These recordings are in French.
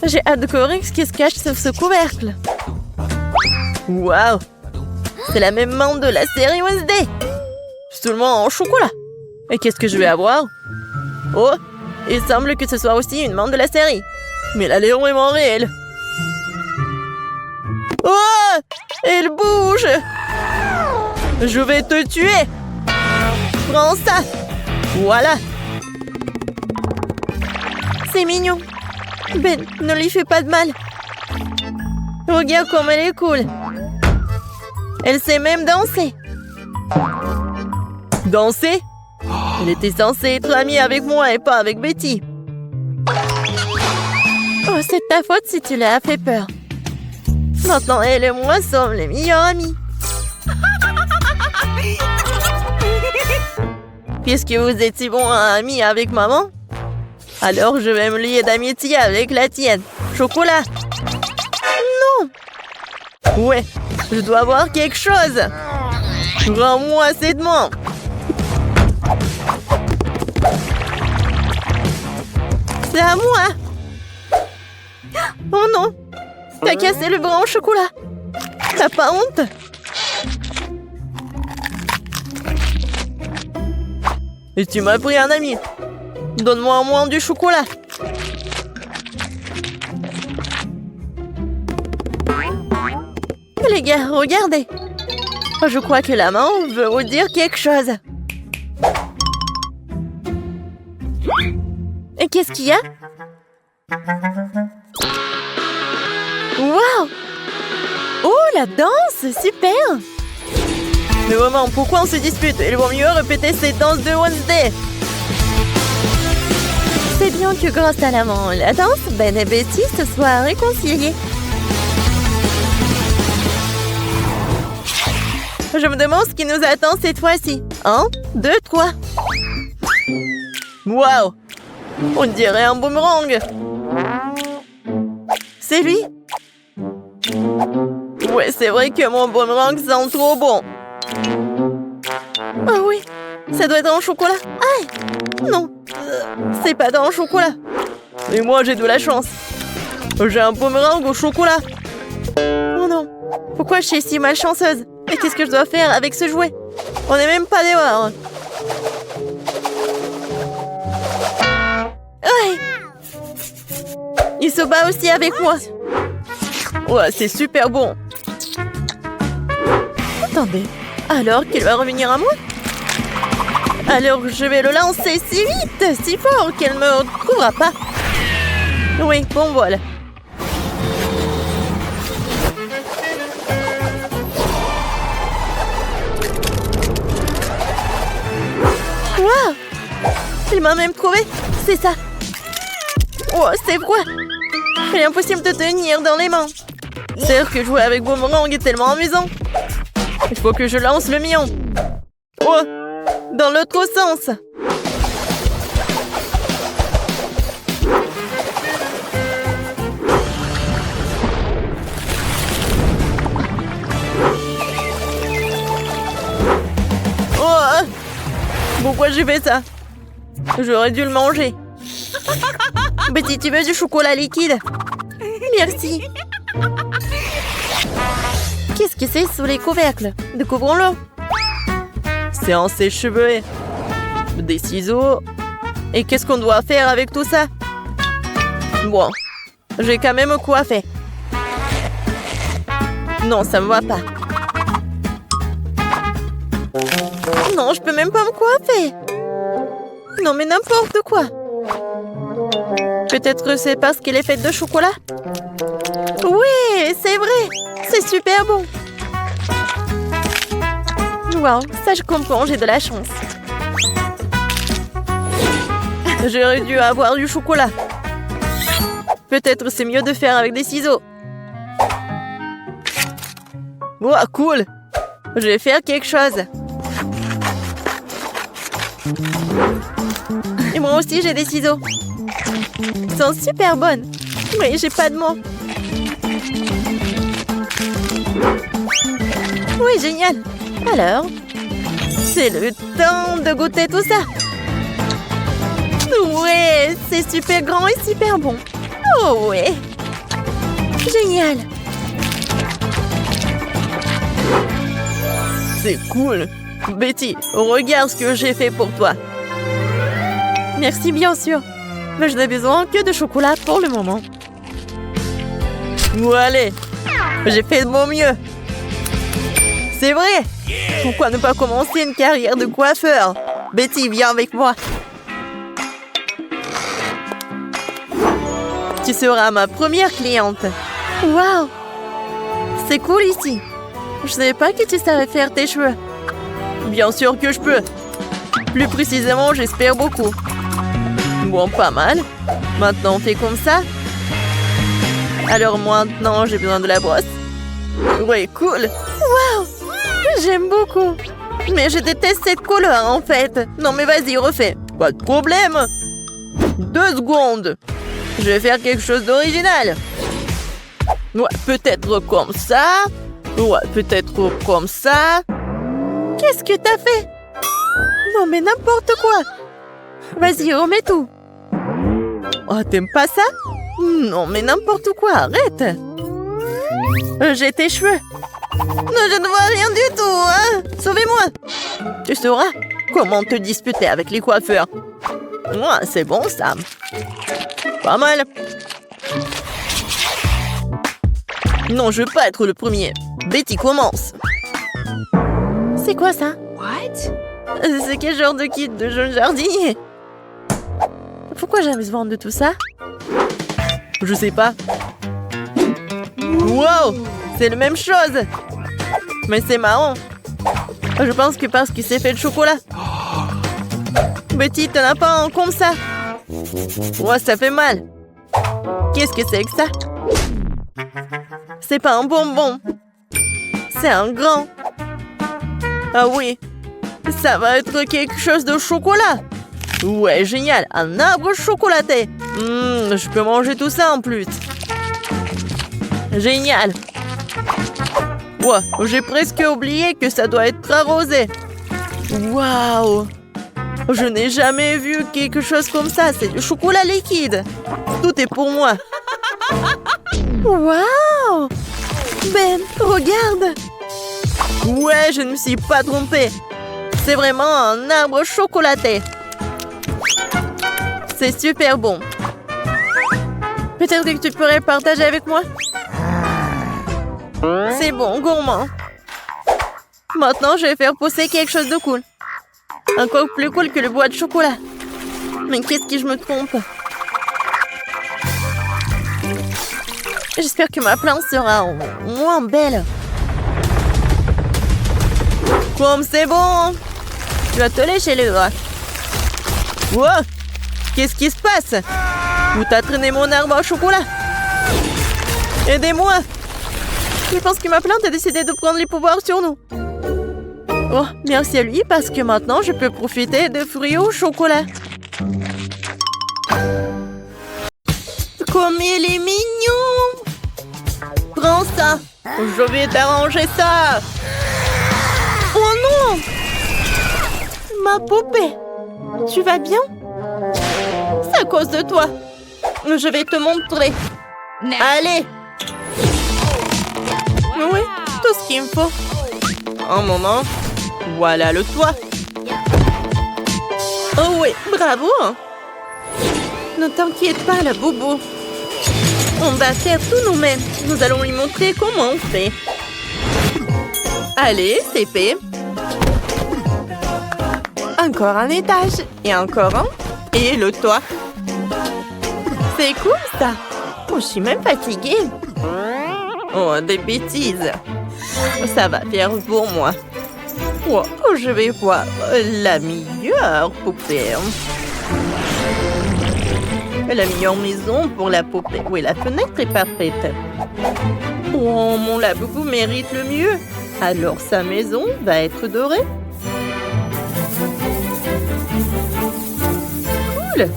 J'ai hâte de découvrir ce qui se cache sous ce couvercle. Waouh! C'est la même menthe de la série Wednesday. Seulement en chocolat. Et qu'est-ce que je vais avoir? Oh! Il semble que ce soit aussi une menthe de la série. Mais elle est vraiment réelle. Oh! Elle bouge! Je vais te tuer! Prends ça! Voilà! C'est mignon. Ben, ne lui fais pas de mal. Regarde comme elle est cool. Elle sait même danser. Danser? Elle était censée être amie avec moi et pas avec Betty. Oh, c'est ta faute si tu l'as fait peur. Maintenant, elle et moi sommes les meilleurs amis. Puisque vous êtes si bons amis avec maman, alors je vais me lier d'amitié avec la tienne. Chocolat. Non. Ouais, je dois avoir quelque chose. Rends-moi cette menthe. C'est à moi. Oh non. T'as cassé le bras en chocolat. T'as pas honte? Et tu m'as pris un ami. Donne-moi au moins du chocolat. Les gars, regardez. Je crois que la main veut vous dire quelque chose. Et qu'est-ce qu'il y a? Waouh! Oh, la danse! Super! Mais vraiment, pourquoi on se dispute? Il vaut mieux répéter cette danse de Wednesday. C'est bien que grâce à la danse, Ben et Betty se soient réconciliés. Je me demande ce qui nous attend cette fois-ci. 1, 2, 3. Waouh! On dirait un boomerang. C'est lui? Ouais, c'est vrai que mon boomerang sent trop bon. Ah oui, ça doit être en chocolat. Aïe! Non, c'est pas dans le chocolat. Et moi, j'ai de la chance. J'ai un boomerang au chocolat. Oh non, pourquoi je suis si malchanceuse? Et qu'est-ce que je dois faire avec ce jouet? On n'est même pas dehors. Aïe! Il se bat aussi avec moi. Ouais, c'est super bon. Attendez, alors qu'il va revenir à moi? Alors je vais le lancer si vite, si fort qu'elle ne me retrouvera pas. Oui, bon voilà. Waouh! Il m'a même trouvé, c'est ça. Oh, c'est quoi? Il est impossible de tenir dans les mains. C'est vrai que jouer avec boomerang est tellement amusant. Il faut que je lance le mien. Oh! Dans l'autre sens. Oh! Pourquoi j'ai fait ça? J'aurais dû le manger. Betty, tu veux du chocolat liquide? Merci. Qu'est-ce que c'est sous les couvercles? Découvrons-le. C'est un sèche-cheveux. Des ciseaux. Et qu'est-ce qu'on doit faire avec tout ça? Bon, j'ai quand même coiffé. Non, ça me va pas. Non, je peux même pas me coiffer. Non, mais n'importe quoi. Peut-être c'est parce qu'elle est faite de chocolat? Oui, c'est vrai. C'est super bon. Wow, ça je comprends, j'ai de la chance. J'aurais dû avoir du chocolat. Peut-être c'est mieux de faire avec des ciseaux. Wow, cool. Je vais faire quelque chose. Et moi aussi j'ai des ciseaux. Ils sont super bonnes. Mais j'ai pas de mots. Oui, génial. Alors, c'est le temps de goûter tout ça. Ouais, c'est super grand et super bon. Oh ouais. Génial! C'est cool! Betty, regarde ce que j'ai fait pour toi. Merci, bien sûr. Mais je n'ai besoin que de chocolat pour le moment. Ou allez, j'ai fait de mon mieux. C'est vrai! Pourquoi ne pas commencer une carrière de coiffeur? Betty, viens avec moi. Tu seras ma première cliente. Waouh! C'est cool ici. Je ne savais pas que tu savais faire tes cheveux. Bien sûr que je peux. Plus précisément, j'espère beaucoup. Bon, pas mal. Maintenant, on fait comme ça. Alors maintenant, j'ai besoin de la brosse. Ouais, cool. Waouh! J'aime beaucoup. Mais je déteste cette couleur, en fait. Non, mais vas-y, refais. Pas de problème. 2 secondes. Je vais faire quelque chose d'original. Ouais, peut-être comme ça. Ouais, peut-être comme ça. Qu'est-ce que t'as fait? Non, mais n'importe quoi. Vas-y, remets tout. Oh, t'aimes pas ça? Non, mais n'importe quoi, arrête. J'ai tes cheveux. Non, je ne vois rien du tout, hein. Sauvez-moi. Tu sauras comment te disputer avec les coiffeurs. Ouais, c'est bon, ça. Pas mal. Non, je veux pas être le premier. Betty, commence. C'est quoi ça? What? C'est quel genre de kit de jeune jardinier? Pourquoi j'ai besoin de tout ça? Je sais pas. Wow! C'est la même chose! Mais c'est marrant. Je pense que parce que c'est fait de chocolat. Betty, t'en as pas un comme ça? Ouais, ça fait mal. Qu'est-ce que c'est que ça? C'est pas un bonbon. C'est un grand. Ah oui. Ça va être quelque chose de chocolat. Ouais, génial. Un arbre chocolaté. Je peux manger tout ça en plus. Génial. Ouais, j'ai presque oublié que ça doit être arrosé. Waouh. Je n'ai jamais vu quelque chose comme ça. C'est du chocolat liquide. Tout est pour moi. Waouh. Ben, regarde. Ouais, je ne me suis pas trompée. C'est vraiment un arbre chocolaté. C'est super bon. Peut-être que tu pourrais partager avec moi? C'est bon, gourmand. Maintenant, je vais faire pousser quelque chose de cool. Encore plus cool que le bois de chocolat. Mais qu'est-ce que je me trompe? J'espère que ma plante sera moins belle. Comme c'est bon. Tu vas te lécher les doigts. Wow! Qu'est-ce qui se passe? Où t'as traîné mon arbre au chocolat? Aidez-moi! Je pense que ma plante a décidé de prendre les pouvoirs sur nous. Oh, merci à lui parce que maintenant je peux profiter de fruits au chocolat. Comme il est mignon! Prends ça! Je vais t'arranger ça! Oh non! Ma poupée! Tu vas bien? C'est à cause de toi. Je vais te montrer. Allez! Oui, tout ce qu'il me faut. Un moment. Voilà le toit. Oh oui, bravo! Ne t'inquiète pas, la bobo. On va faire tout nous-mêmes. Nous allons lui montrer comment on fait. Allez, c'est fait. Encore un étage. Et encore un. Et le toit. C'est cool, ça. Oh, je suis même fatiguée. Oh, des bêtises. Ça va faire pour moi. Oh, je vais voir la meilleure poupée. La meilleure maison pour la poupée. Oui, la fenêtre est parfaite. Oh, mon laboubou mérite le mieux. Alors sa maison va être dorée. Cool.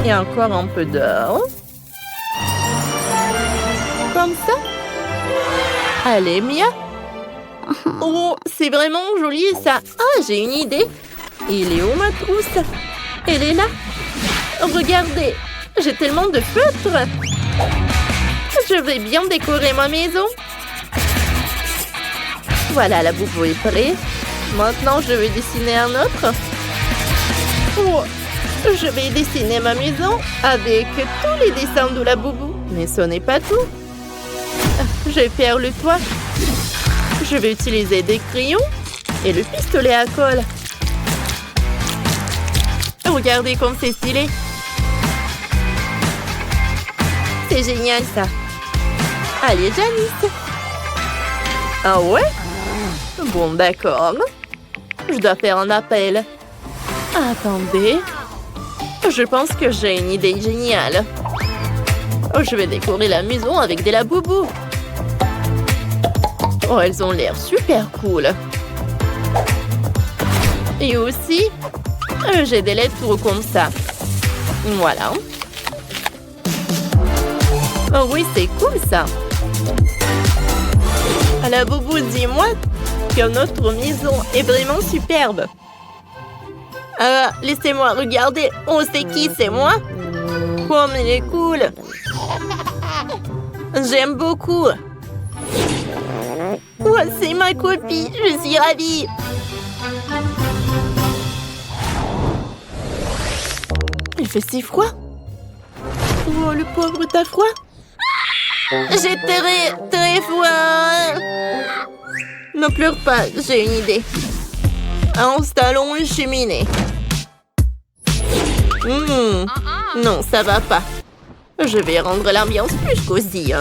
Et encore un peu d'or. Comme ça. Allez, Mia. Oh, c'est vraiment joli ça. Ah, j'ai une idée. Il est où ma trousse? Elle est là. Regardez, j'ai tellement de feutres. Je vais bien décorer ma maison. Voilà, la boubou est prête. Maintenant, je vais dessiner un autre. Oh, je vais dessiner ma maison avec tous les dessins de la boubou. Mais ce n'est pas tout. Je vais faire le toit. Je vais utiliser des crayons et le pistolet à colle. Regardez comme c'est stylé. C'est génial ça. Allez, Janice. Ah ouais? Bon, d'accord. Je dois faire un appel. Attendez. Je pense que j'ai une idée géniale. Je vais décorer la maison avec des laboubous. Oh, elles ont l'air super cool. Et aussi, j'ai des lettres comme ça. Voilà. Oh oui, c'est cool ça. La boubou, dis-moi que notre maison est vraiment superbe. Laissez-moi regarder. Oh, c'est qui? C'est moi? Oh, mais il est cool. J'aime beaucoup. Oh, c'est ma copie. Je suis ravie. Il fait si froid. Oh, le pauvre, t'as froid? J'ai très froid. Ne pleure pas, j'ai une idée. Installons une cheminée. Non, ça va pas. Je vais rendre l'ambiance plus cosy.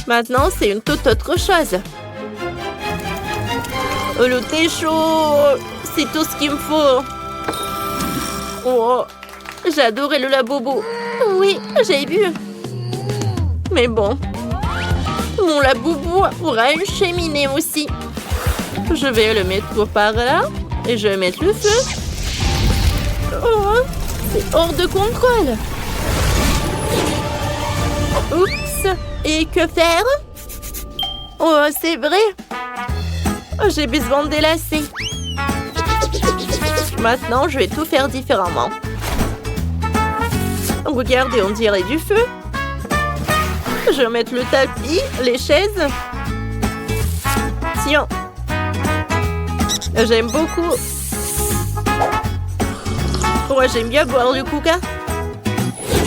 Maintenant, c'est une toute autre chose. Le thé chaud, c'est tout ce qu'il me faut. Oh, j'adorais le laboubou. Oui, j'ai vu. Mais bon, mon laboubou aura une cheminée aussi. Je vais le mettre par là et je vais mettre le feu. Oh, c'est hors de contrôle. Oups, et que faire? Oh, c'est vrai. J'ai besoin de délasser. Maintenant, je vais tout faire différemment. Regardez, on dirait du feu. Je vais mettre le tapis, les chaises. Tiens. J'aime beaucoup. Ouais, j'aime bien boire du coca.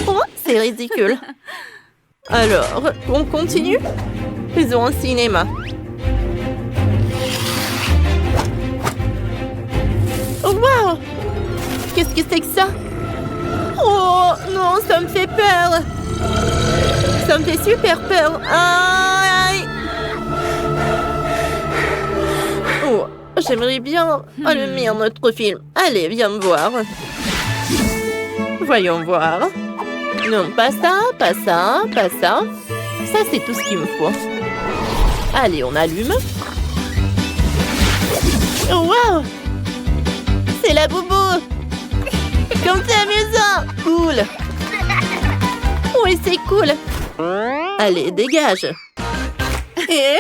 Oh, c'est ridicule. Alors, on continue? Faisons un cinéma. Oh, wow! Qu'est-ce que c'est que ça? Oh, non, ça me fait peur. Ça me fait super peur. Aïe! Oh, j'aimerais bien allumer un autre film. Allez, viens me voir. Voyons voir. Non, pas ça, pas ça, pas ça. Ça, c'est tout ce qu'il me faut. Allez, on allume. Oh, wow! C'est la boubou! Comme c'est amusant! Cool! Oui, c'est cool! Allez, dégage! Et...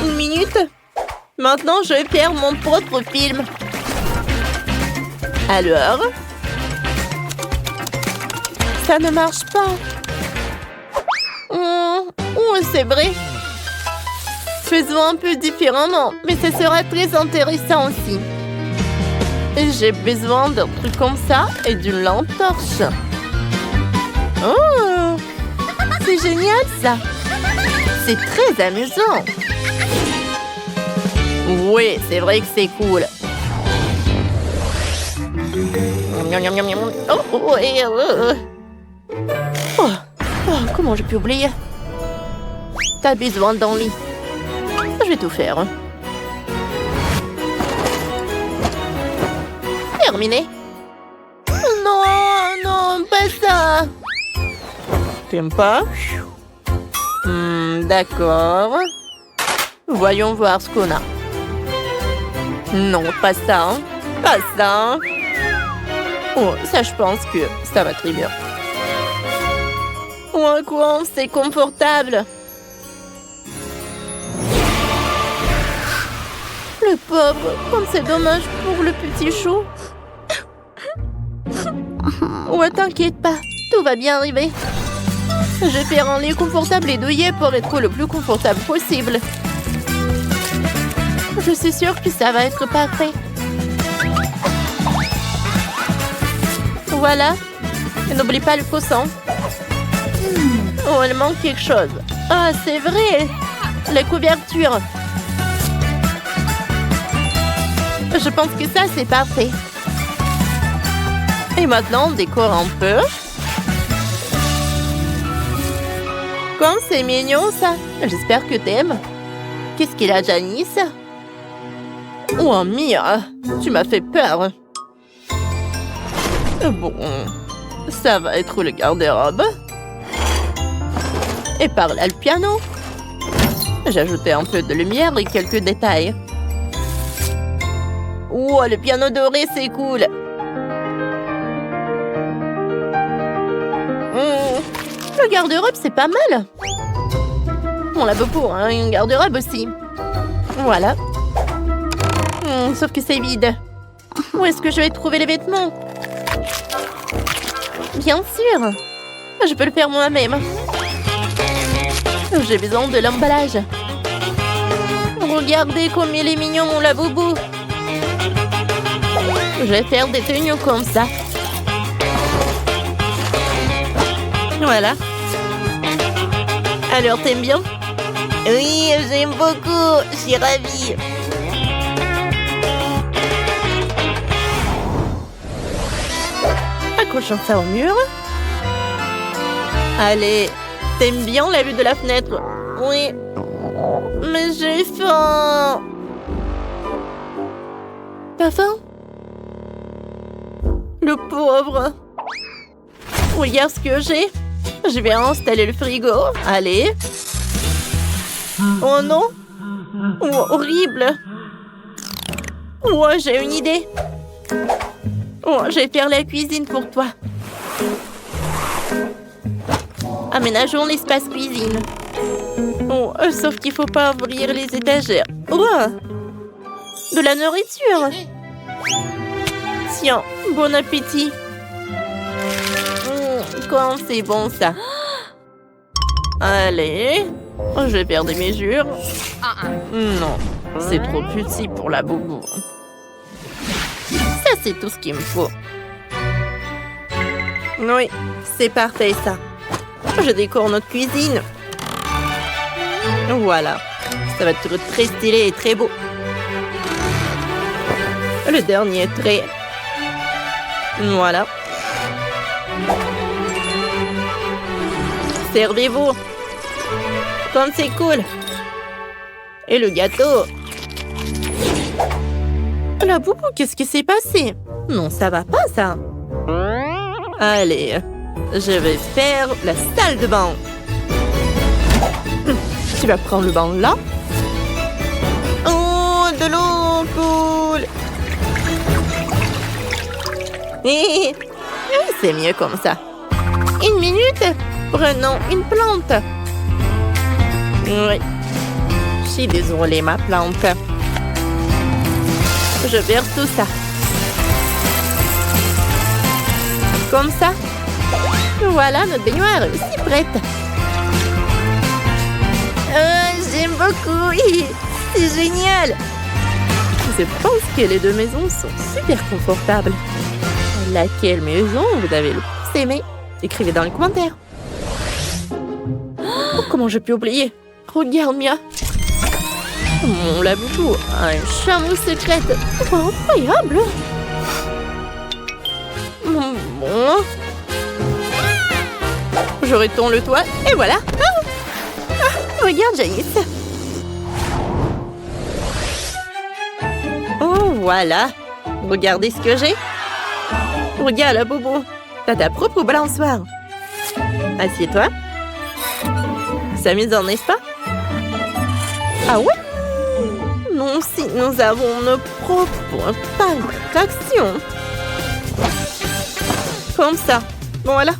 une minute! Maintenant, je vais faire mon propre film. Alors... ça ne marche pas. Oh, c'est vrai. Faisons un peu différemment, mais ce sera très intéressant aussi. J'ai besoin d'un truc comme ça et d'une lampe torche. Oh, c'est génial ça. C'est très amusant. Oui, c'est vrai que c'est cool. Oh, comment j'ai pu oublier? T'as besoin d'un lit. Je vais tout faire. Terminé. Non, non, pas ça. T'aimes pas? D'accord. Voyons voir ce qu'on a. Non, pas ça. Pas ça. Oh, ça, je pense que ça va très bien. Oh, quoi, c'est confortable. Le pauvre, comme c'est dommage pour le petit chou. Ouais, t'inquiète pas. Tout va bien arriver. Je vais faire un lit confortable et douillet pour être le plus confortable possible. Je suis sûre que ça va être parfait. Voilà. Et n'oublie pas le coussin. Oh, il manque quelque chose. Ah, c'est vrai. La couverture. Je pense que ça, c'est parfait. Et maintenant, on décore un peu. Comme c'est mignon, ça. J'espère que t'aimes. Qu'est-ce qu'il a, Janice? Oh, Mia, tu m'as fait peur. Bon, ça va être le garde-robe. Et par là, le piano. J'ai ajouté un peu de lumière et quelques détails. Oh, le piano doré, c'est cool. Le garde-robe, c'est pas mal. On l'a beaucoup, hein, une garde-robe aussi. Voilà. Sauf que c'est vide. Où est-ce que je vais trouver les vêtements? Bien sûr. Je peux le faire moi-même. J'ai besoin de l'emballage. Regardez comme il est mignon, mon laboubou. Je vais faire des tenues comme ça. Voilà. Alors, t'aimes bien? Oui, j'aime beaucoup. Je suis ravie. Accrochons ça au mur. Allez, t'aimes bien la vue de la fenêtre? Oui. Mais j'ai faim. T'as faim? Le pauvre. Regarde ce que j'ai. Je vais installer le frigo. Allez. Oh non. Oh, horrible. Oh, j'ai une idée. Oh, je vais faire la cuisine pour toi. Aménageons l'espace cuisine. Oh, sauf qu'il faut pas ouvrir les étagères. Oh, de la nourriture. Tiens, bon appétit. Quand c'est bon ça. Allez, je vais faire des mesures. Non, c'est trop petit pour la boubou. Ça, c'est tout ce qu'il me faut. Oui, c'est parfait ça. Je décore notre cuisine. Voilà, ça va être très stylé et très beau. Le dernier trait. Voilà. Servez-vous. Comme c'est cool. Et le gâteau. La boubou, qu'est-ce qui s'est passé? Non, ça va pas, ça. Allez, je vais faire la salle de bain. Tu vas prendre le bain là. Oh, de l'eau, cool. Oui, c'est mieux comme ça. Une minute. Prenons une plante. Oui. Je suis désolée, ma plante. Je verse tout ça. Comme ça. Voilà, notre baignoire est aussi prête. J'aime beaucoup. C'est génial. Je pense que les deux maisons sont super confortables. Laquelle maison vous avez le plus aimé? Écrivez dans les commentaires. Oh, comment j'ai pu oublier? Regarde, Mia. Mon laboubou a un chameau secret. Oh, incroyable. Bon. Je retourne le toit et voilà. Regarde, Janice. Oh, voilà. Regardez ce que j'ai. Regarde, la bobo. T'as ta propre balançoire. Assieds-toi. C'est amusant, n'est-ce pas? Ah ouais? Non, si nous avons nos propres attractions. Comme ça. Bon, voilà.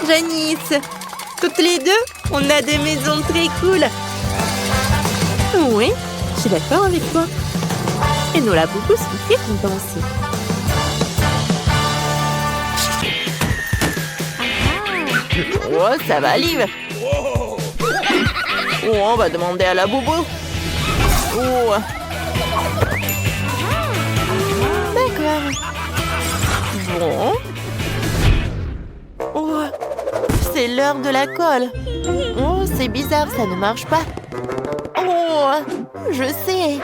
Janice, toutes les deux, on a des maisons très cool. Oui, je suis d'accord avec toi. Et nous la beaucoup sont très contents aussi. Oh, ça va, Liv. Oh, on va demander à la boubou. Oh. D'accord. Bon. Oh. C'est l'heure de la colle. Oh, c'est bizarre, ça ne marche pas. Oh, je sais.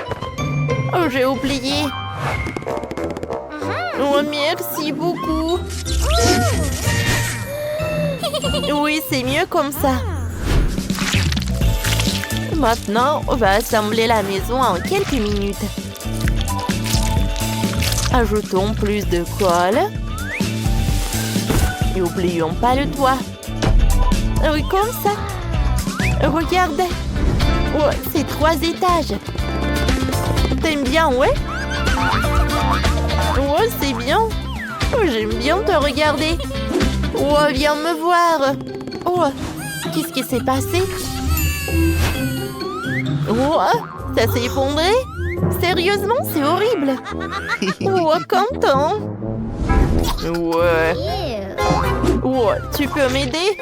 Oh, j'ai oublié. Oh, merci beaucoup. Oui, c'est mieux comme ça. Maintenant, on va assembler la maison en quelques minutes. Ajoutons plus de colle. Et n'oublions pas le toit. Oui, comme ça. Regardez. Oh, c'est 3 étages. T'aimes bien, ouais? Oh, c'est bien. Oh, j'aime bien te regarder. Oh, viens me voir. Oh, qu'est-ce qui s'est passé? Oh, ça s'est effondré? Sérieusement, c'est horrible. Oh, content. Ouais. Oh, tu peux m'aider?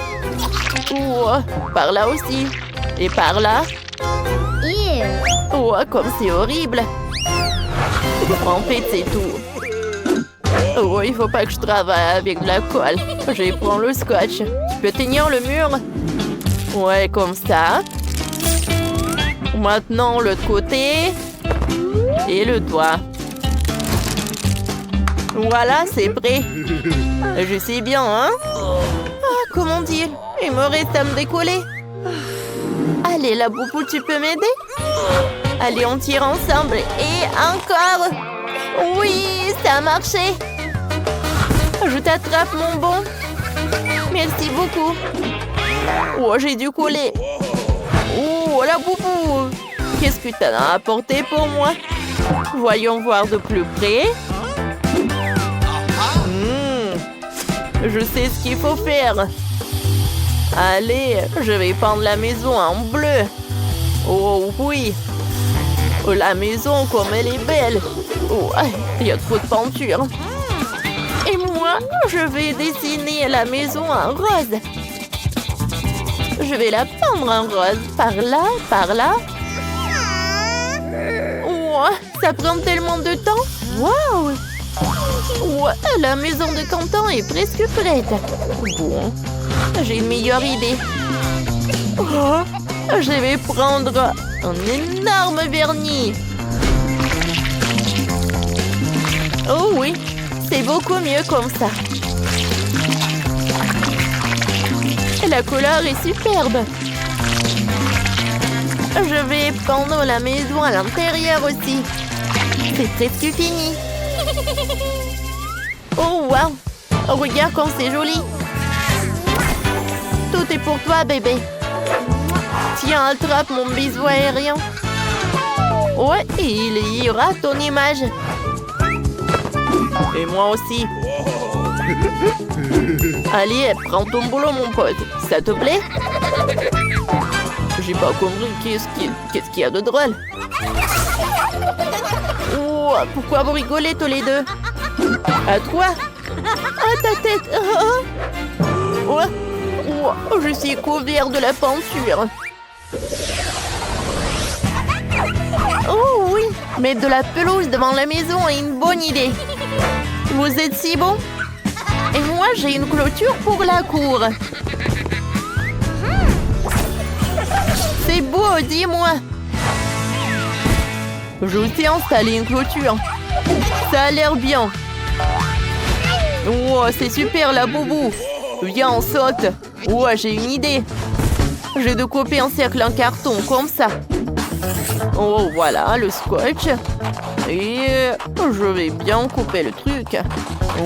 Oh, par là aussi. Et par là. Oh, comme c'est horrible. En fait, c'est tout. Oh, il faut pas que je travaille avec de la colle. Je vais prendre le scotch. Tu peux tenir le mur? Ouais, comme ça. Maintenant, l'autre côté. Et le toit. Voilà, c'est prêt. Je sais bien, hein? Ah, comment dire? Il me reste à me décoller. Allez, la boubou, tu peux m'aider? Allez, on tire ensemble. Et encore. Oui, ça a marché. Je t'attrape, mon bon. Merci beaucoup. Oh, j'ai dû coller. Oh, la boubou. Qu'est-ce que tu as apporté pour moi? Voyons voir de plus près. Je sais ce qu'il faut faire. Allez, je vais peindre la maison en bleu. Oh oui. Oh, la maison, comme elle est belle. Oh, il y a trop de peinture. Et moi, je vais dessiner la maison en rose. Je vais la peindre en rose. Par là, par là. Oh, ça prend tellement de temps. Waouh! Oh, la maison de Quentin est presque prête. Bon, j'ai une meilleure idée. Oh, je vais prendre un énorme vernis. Oh oui, c'est beaucoup mieux comme ça. La couleur est superbe. Je vais peindre la maison à l'intérieur aussi. C'est presque fini. Oh, wow! Regarde comme c'est joli. Tout est pour toi, bébé. Tiens, attrape mon bisou aérien. Ouais, et il y aura ton image. Et moi aussi. Allez, prends ton boulot, mon pote. Ça te plaît? J'ai pas compris. Qu'est-ce qu'il y a de drôle? Oh, pourquoi vous rigolez tous les deux? À toi? À ta tête? Oh, oh, je suis couvert de la peinture. Oh oui, mettre de la pelouse devant la maison est une bonne idée. Vous êtes si bon? Et moi, j'ai une clôture pour la cour. C'est beau, dis-moi. Je sais installer une clôture. Ça a l'air bien. Oh, c'est super, la boubou. Viens, on saute. Oh, j'ai une idée. Je vais découper un cercle en carton, comme ça. Oh, voilà, le scotch. Et je vais bien couper le truc.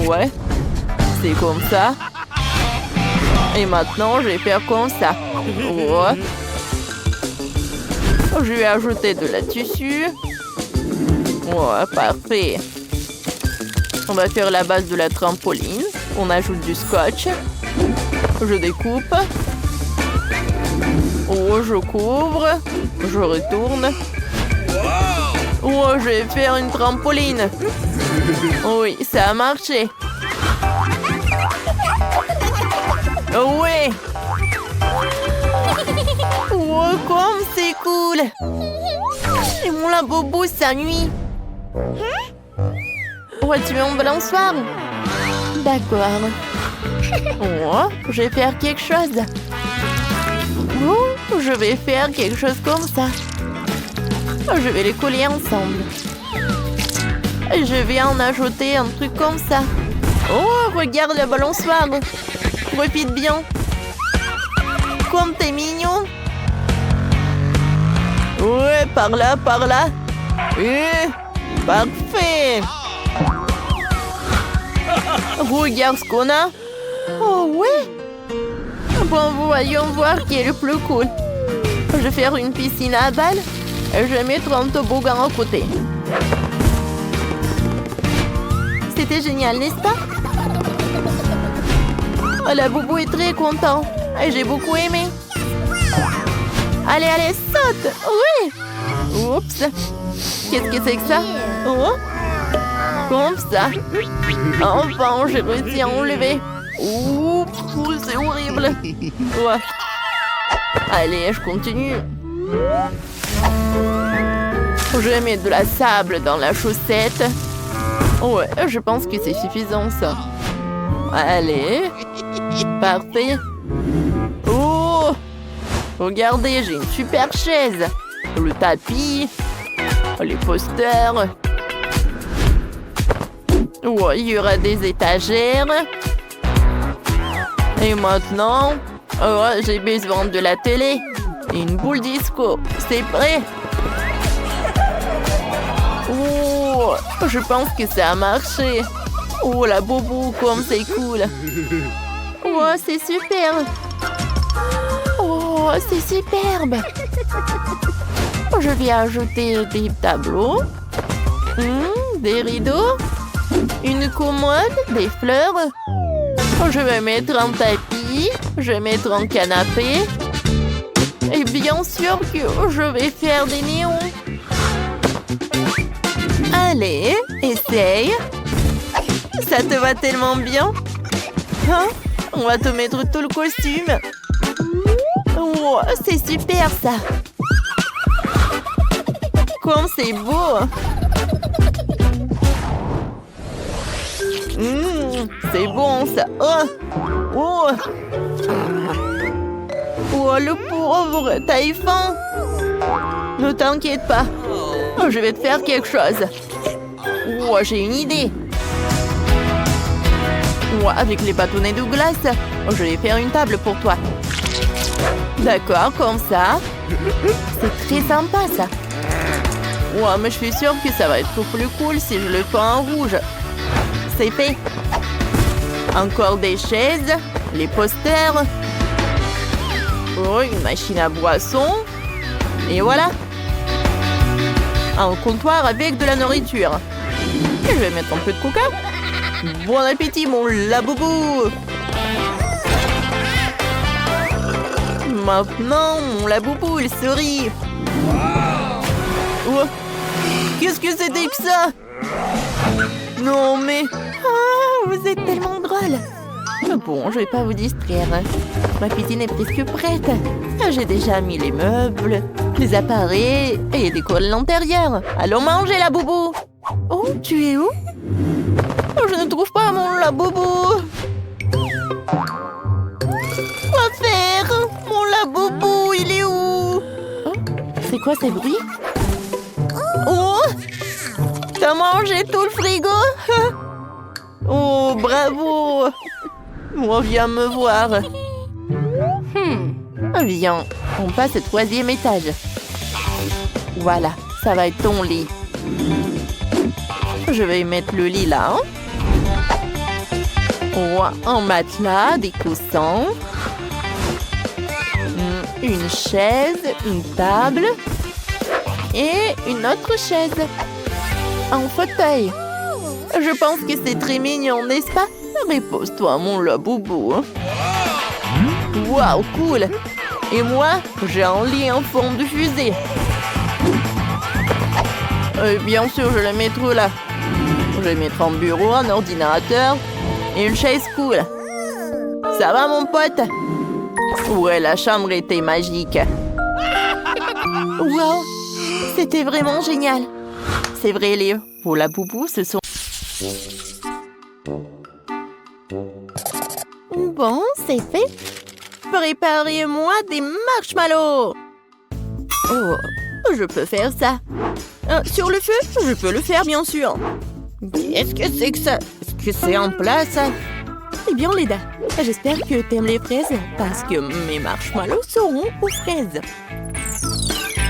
Ouais, c'est comme ça. Et maintenant, je vais faire comme ça. Ouais. Je vais ajouter de la tissu. Ouais, parfait. On va faire la base de la trampoline. On ajoute du scotch. Je découpe. Oh, je couvre. Je retourne. Oh, je vais faire une trampoline. Oui, ça a marché. Oh ouais. Oh, comme c'est cool. Et mon labobo s'ennuie. Oh, tu es en balançoire? D'accord. Oh, je vais faire quelque chose. Oh, je vais faire quelque chose comme ça. Oh, je vais les coller ensemble. Je vais en ajouter un truc comme ça. Oh, regarde la balançoire. Profite bien. Comme t'es mignon. Ouais, par là, par là. Parfait. Regarde ce qu'on a. Oh, ouais. Bon, voyons voir qui est le plus cool. Je vais faire une piscine à balles et je vais mettre un toboggan à côté. C'était génial, n'est-ce pas? Oh, la boubou est très content. Et j'ai beaucoup aimé. Allez, allez, saute! Oui! Oups! Qu'est-ce que c'est que ça? Oh! Comme ça. Enfin, j'ai réussi à enlever. Oups! C'est horrible. Ouais. Allez, je continue. Je vais mettre de la sable dans la chaussette. Ouais, je pense que c'est suffisant, ça. Allez. Parfait. Oh! Regardez, j'ai une super chaise. Le tapis. Les posters. Ouais, il y aura des étagères. Et maintenant, oh, j'ai besoin de la télé. Et une boule disco. C'est prêt? Oh, je pense que ça a marché. Oh, la boubou, comme c'est cool. Oh, c'est super. Oh, c'est superbe. Je vais ajouter des tableaux, des rideaux, une commode, des fleurs. Je vais mettre un tapis, je vais mettre un canapé. Et bien sûr que je vais faire des néons. Allez, essaye. Ça te va tellement bien. Hein? On va te mettre tout le costume. Oh, c'est super ça. Comme c'est beau. C'est bon ça. Oh. Oh. Oh, le pauvre, t'as eu faim? Ne t'inquiète pas. Je vais te faire quelque chose. Oh, j'ai une idée. Oh, avec les bâtonnets de glace, je vais faire une table pour toi. D'accord, comme ça. C'est très sympa ça. Ouais, mais je suis sûre que ça va être plus cool si je le fais en rouge. C'est fait. Encore des chaises, les posters. Oh, une machine à boisson. Et voilà. Un comptoir avec de la nourriture. Et je vais mettre un peu de coca. Bon appétit, mon laboubou. Maintenant, mon laboubou, il sourit. Oh. Qu'est-ce que c'était que ça? Non, mais... Ah, vous êtes tellement drôle. Bon, je vais pas vous distraire. Ma piscine est presque prête. J'ai déjà mis les meubles, les appareils et décoré l'intérieur. Allons manger, la boubou. Oh, tu es où? Je ne trouve pas mon laboubou. Quoi faire? Mon laboubou, il est où? Oh, c'est quoi ces bruits? Oh! T'as mangé tout le frigo? Oh, bravo! Oh, viens me voir. Viens, on passe au 3e étage. Voilà, ça va être ton lit. Je vais mettre le lit là. Oh, un matelas, des coussins. Une chaise, une table. Et une autre chaise. Un fauteuil. Je pense que c'est très mignon, n'est-ce pas? Repose-toi, mon laboubou. Waouh, cool! Et moi, j'ai un lit en forme de fusée. Bien sûr, je vais le mettre là. Je vais mettre un bureau, un ordinateur et une chaise cool. Ça va, mon pote? Ouais, la chambre était magique. Wow, c'était vraiment génial. C'est vrai, Léo. Pour la boubou, ce sont... Bon, c'est fait. Préparez-moi des marshmallows. Oh, je peux faire ça. Sur le feu, je peux le faire, bien sûr. Qu'est-ce que c'est que ça? Est-ce que c'est en place? Eh bien, Leda, j'espère que t'aimes les fraises parce que mes marshmallows seront aux fraises.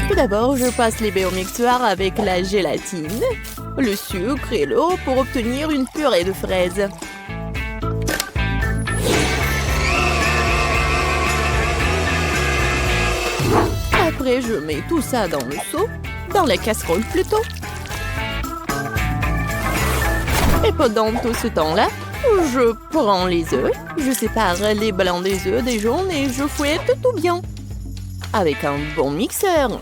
Tout d'abord, je passe les baies au mixeur avec la gélatine, le sucre et l'eau pour obtenir une purée de fraises. Après, je mets tout ça dans le seau, dans la casserole plutôt. Et pendant tout ce temps-là, je prends les œufs, je sépare les blancs des œufs des jaunes et je fouette tout bien. Avec un bon mixeur.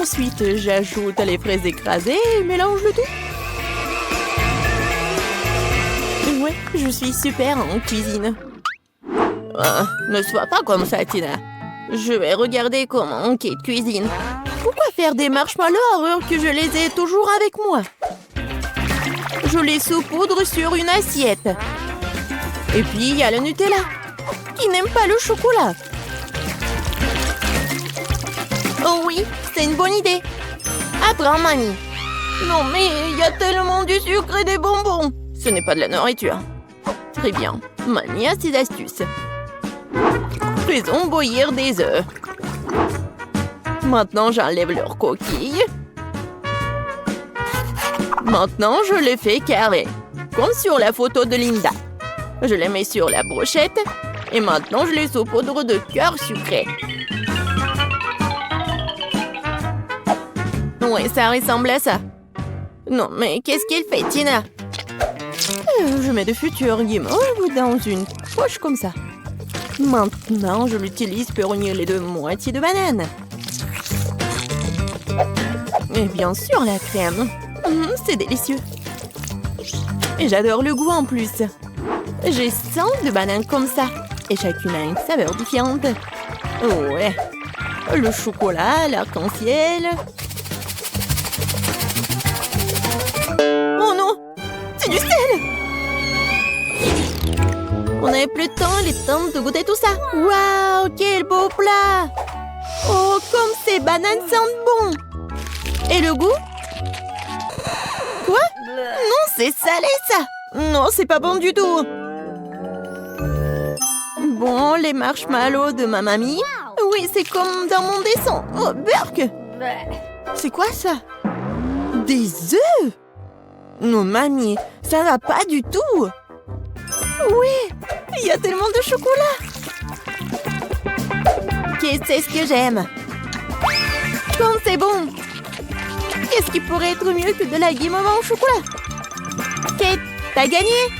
Ensuite, j'ajoute les fraises écrasées et mélange le tout. Ouais, je suis super en cuisine. Ne sois pas comme ça, Tina. Je vais regarder comment Kate cuisine. Pourquoi faire des marshmallows alors que je les ai toujours avec moi? Je les saupoudre sur une assiette. Et puis, il y a le Nutella. Qui n'aime pas le chocolat? Oh oui, c'est une bonne idée. Apprends, mamie. Non, mais il y a tellement du sucre et des bonbons. Ce n'est pas de la nourriture. Très bien. Mamie a ses astuces. Faisons bouillir des œufs. Maintenant, j'enlève leurs coquilles. Maintenant, je les fais carrés. Comme sur la photo de Linda. Je les mets sur la brochette. Et maintenant, je les saupoudre de cœur sucré. Oui, ça ressemble à ça. Non, mais qu'est-ce qu'il fait, Tina? Je mets de futurs guimauves dans une poche comme ça. Maintenant, je l'utilise pour unir les deux moitiés de banane. Et bien sûr, la crème. C'est délicieux. Et j'adore le goût en plus. J'ai 100 de bananes comme ça. Et chacune a une saveur différente. Oh ouais. Le chocolat, l'arc-en-ciel. Oh non! C'est du sel! On n'avait plus de temps, il est temps de goûter tout ça. Waouh, quel beau plat! Oh, comme ces bananes sentent bon! Et le goût? Quoi? Non, c'est salé ça! Non, c'est pas bon du tout! Bon, les marshmallows de ma mamie. Oui, c'est comme dans mon dessin. Oh, burk! C'est quoi ça? Des œufs? Non, mamie, ça va pas du tout! Oui, il y a tellement de chocolat! Qu'est-ce que j'aime? Comme c'est bon! Qu'est-ce qui pourrait être mieux que de la guimauve au chocolat? Kate, t'as gagné?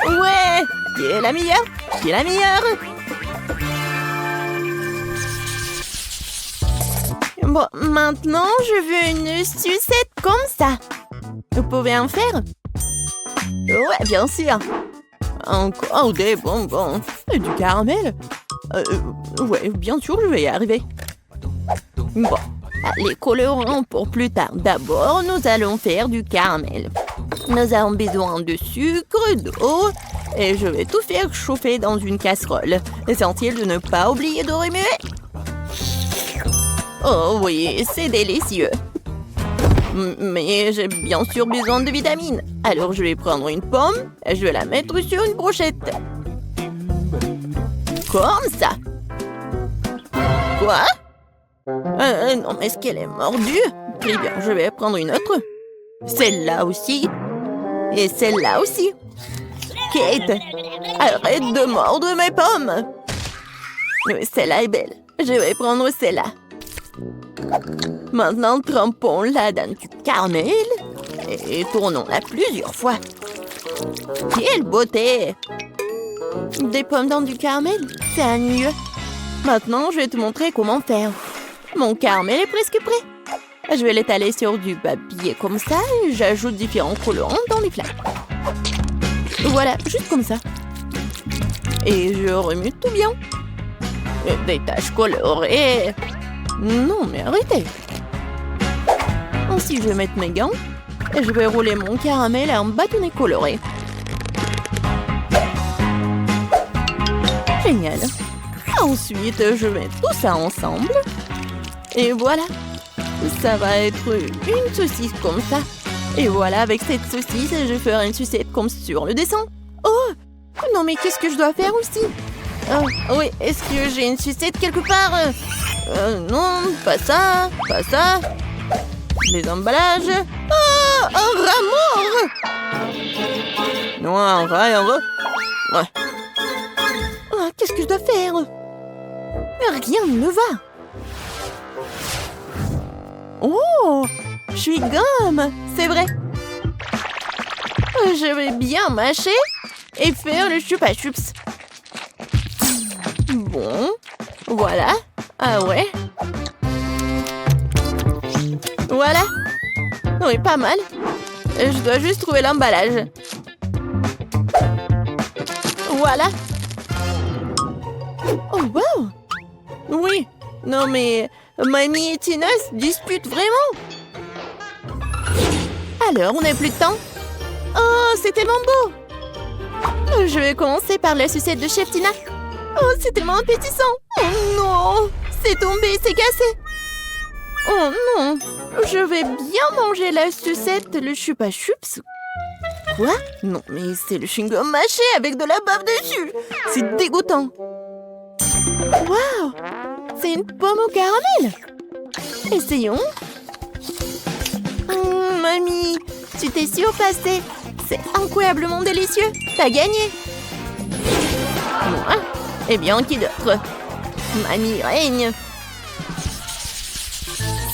Ouais! Qui est la meilleure? Qui est la meilleure? Bon, maintenant, je veux une sucette comme ça. Vous pouvez en faire? Ouais, bien sûr. Encore des bonbons. Et du caramel? Ouais, bien sûr, je vais y arriver. Bon, les colorants pour plus tard. D'abord, nous allons faire du caramel. Nous avons besoin de sucre, d'eau, et je vais tout faire chauffer dans une casserole. Essentiel de ne pas oublier de remuer. Oh oui, c'est délicieux. Mais j'ai bien sûr besoin de vitamines. Alors je vais prendre une pomme et je vais la mettre sur une brochette. Comme ça. Quoi? Non, mais est-ce qu'elle est mordue? Très bien, je vais prendre une autre. Celle-là aussi. Et celle-là aussi. Kate, arrête de mordre mes pommes. Oui, celle-là est belle. Je vais prendre celle-là. Maintenant, trempons-la dans du caramel et tournons-la plusieurs fois. Quelle beauté! Des pommes dans du caramel, c'est ennuyeux. Maintenant, je vais te montrer comment faire. Mon caramel est presque prêt. Je vais l'étaler sur du papier comme ça et j'ajoute différents colorants dans les flaques. Voilà, juste comme ça. Et je remue tout bien. Des taches colorées. Non, mais arrêtez. Ensuite, je vais mettre mes gants et je vais rouler mon caramel en bâtonnet coloré. Génial. Ensuite, je mets tout ça ensemble. Et voilà. Ça va être une saucisse comme ça. Et voilà, avec cette saucisse, je ferai une sucette comme sur le dessin. Oh! Non, mais qu'est-ce que je dois faire aussi? Oui, est-ce que j'ai une sucette quelque part? Non, pas ça, pas ça. Les emballages. Ah! Un rat mort! Non, un rat. Ouais. Ah, qu'est-ce que je dois faire? Rien ne va. Oh! Je suis gomme, c'est vrai. Je vais bien mâcher et faire le chupa chups. Bon, voilà. Ah ouais. Voilà. Oui, pas mal. Je dois juste trouver l'emballage. Voilà. Oh, wow. Oui. Non, mais Mamie et Tina se disputent vraiment. Alors, on n'a plus de temps. Oh, c'est tellement beau. Je vais commencer par la sucette de Chef Tina. Oh, c'est tellement appétissant. Oh non, c'est tombé, c'est cassé. Oh non, je vais bien manger la sucette, le chupa chups. Quoi? Non, mais c'est le chewing-gum mâché avec de la bave dessus. C'est dégoûtant. Waouh, c'est une pomme au caramel. Essayons. Mamie, tu t'es surpassée. C'est incroyablement délicieux. T'as gagné. Moi? Eh bien, qui d'autre? Mamie règne.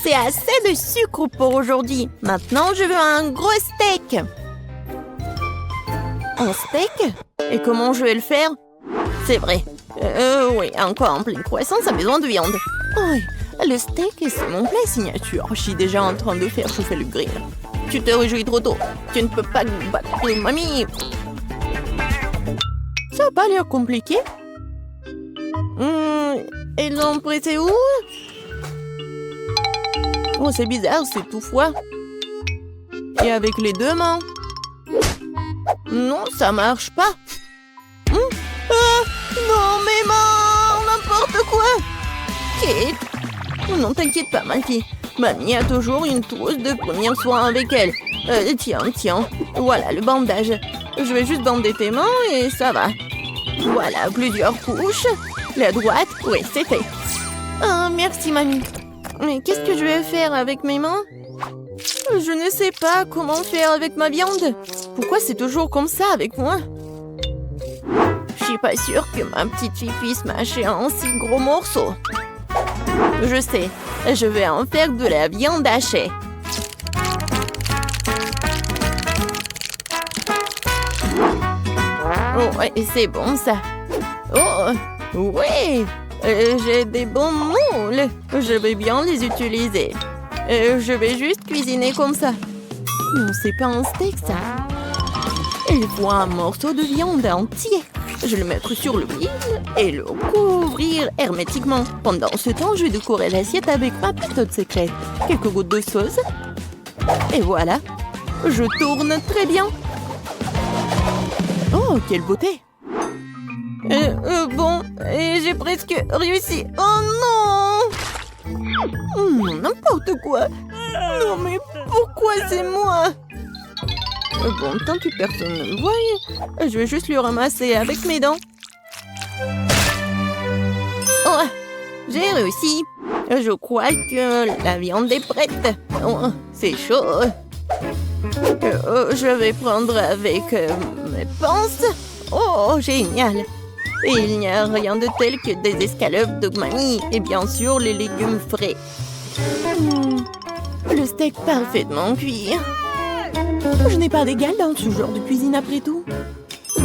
C'est assez de sucre pour aujourd'hui. Maintenant, je veux un gros steak. Un steak? Et comment je vais le faire? C'est vrai. Oui, encore en pleine croissance, a besoin de viande. Oui, le steak, c'est mon plat signature. Je suis déjà en train de faire chauffer le grill. Tu te réjouis trop tôt. Tu ne peux pas nous battre, mamie. Ça n'a pas l'air compliqué. Et ils l'ont prêté où? Oh, c'est bizarre, c'est tout froid. Et avec les deux mains? Non, ça marche pas. Non, mes mains, n'importe quoi. Kate. Oh non, t'inquiète pas, ma fille. Mamie a toujours une trousse de premiers soins avec elle. Tiens. Voilà le bandage. Je vais juste bander tes mains et ça va. Voilà, plusieurs couches. La droite, oui, c'est fait. Oh, merci, mamie. Mais qu'est-ce que je vais faire avec mes mains? Je ne sais pas comment faire avec ma viande. Pourquoi c'est toujours comme ça avec moi? Je suis pas sûre que ma petite fille puisse mâcher un si gros morceau. Je sais, je vais en faire de la viande hachée. Oh, ouais, c'est bon ça. Oh, oui, j'ai des bons moules. Je vais bien les utiliser. Je vais juste cuisiner comme ça. Non, c'est pas un steak ça. Il faut un morceau de viande entier. Je vais le mettre sur le grill et le couvrir hermétiquement. Pendant ce temps, je vais décorer l'assiette avec ma méthode secrète. Quelques gouttes de sauce. Et voilà. Je tourne très bien. Oh, quelle beauté. Bon, j'ai presque réussi. Oh non! N'importe quoi. Non, mais pourquoi c'est moi? Bon, tant que personne ne me voit, je vais juste le ramasser avec mes dents. Oh, j'ai réussi. Je crois que la viande est prête. Oh, c'est chaud. Je vais prendre avec mes pinces. Oh, génial. Et il n'y a rien de tel que des escalopes de mamie et bien sûr les légumes frais. Le steak parfaitement cuit. Je n'ai pas d'égal dans ce genre de cuisine après tout.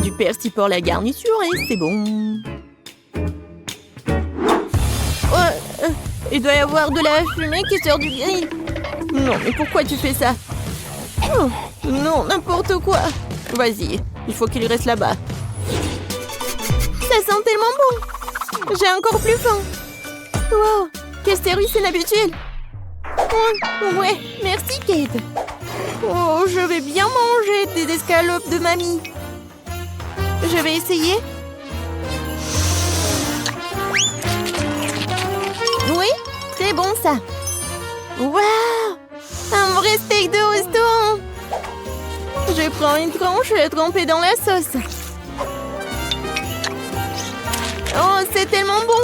Du persil pour la garniture et c'est bon. Oh, il doit y avoir de la fumée qui sort du grill. Non, mais pourquoi tu fais ça? Oh, non, n'importe quoi. Vas-y, il faut qu'il reste là-bas. Ça sent tellement bon. J'ai encore plus faim. Wow, quel service inhabituel. Oh, ouais, merci Kate. Oh, je vais bien manger des escalopes de mamie. Je vais essayer. Oui, c'est bon ça. Waouh, un vrai steak de restaurant. Je prends une tranche trempée dans la sauce. Oh, c'est tellement bon.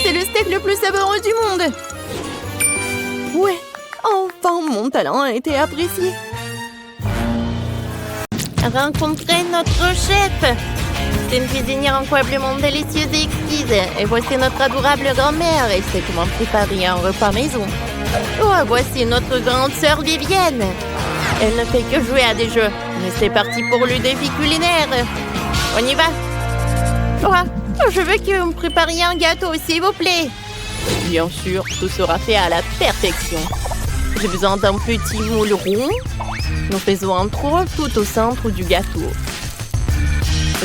C'est le steak le plus savoureux du monde. Ouais, enfin mon talent a été apprécié. Rencontrez notre chef. C'est une cuisinière incroyablement délicieuse et exquise. Et voici notre adorable grand-mère. Elle sait comment préparer un repas maison. Oh, voici notre grande sœur Vivienne. Elle ne fait que jouer à des jeux. Mais c'est parti pour le défi culinaire. On y va. Oh, je veux que vous me prépariez un gâteau, s'il vous plaît. Bien sûr, tout sera fait à la perfection. J'ai besoin d'un petit moule rond. Nous faisons un trou tout au centre du gâteau.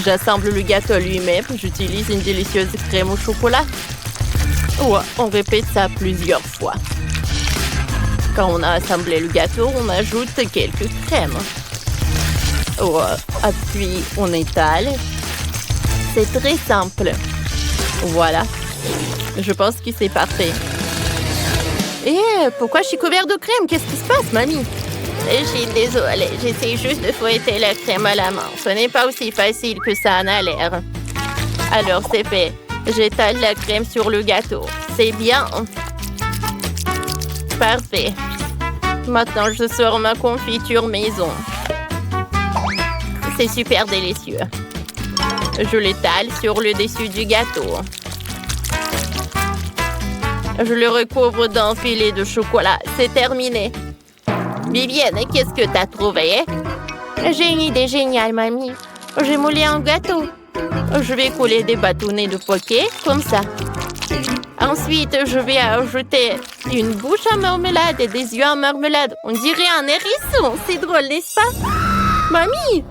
J'assemble le gâteau lui-même. J'utilise une délicieuse crème au chocolat. Ouais, on répète ça plusieurs fois. Quand on a assemblé le gâteau, on ajoute quelques crèmes. Ouais, puis on étale. C'est très simple. Voilà. Je pense que c'est parfait. Pourquoi je suis couverte de crème? Qu'est-ce qui se passe, mamie? Je suis désolée, j'essaie juste de fouetter la crème à la main. Ce n'est pas aussi facile que ça en a l'air. Alors, c'est fait. J'étale la crème sur le gâteau. C'est bien. Parfait. Maintenant, je sors ma confiture maison. C'est super délicieux. Je l'étale sur le dessus du gâteau. Je le recouvre d'un filet de chocolat. C'est terminé. Vivienne, qu'est-ce que t'as trouvé? J'ai une idée géniale, mamie. J'ai moulé un gâteau. Je vais couler des bâtonnets de poké, comme ça. Ensuite, je vais ajouter une bouche en marmelade et des yeux en marmelade. On dirait un hérisson. C'est drôle, n'est-ce pas? Mamie!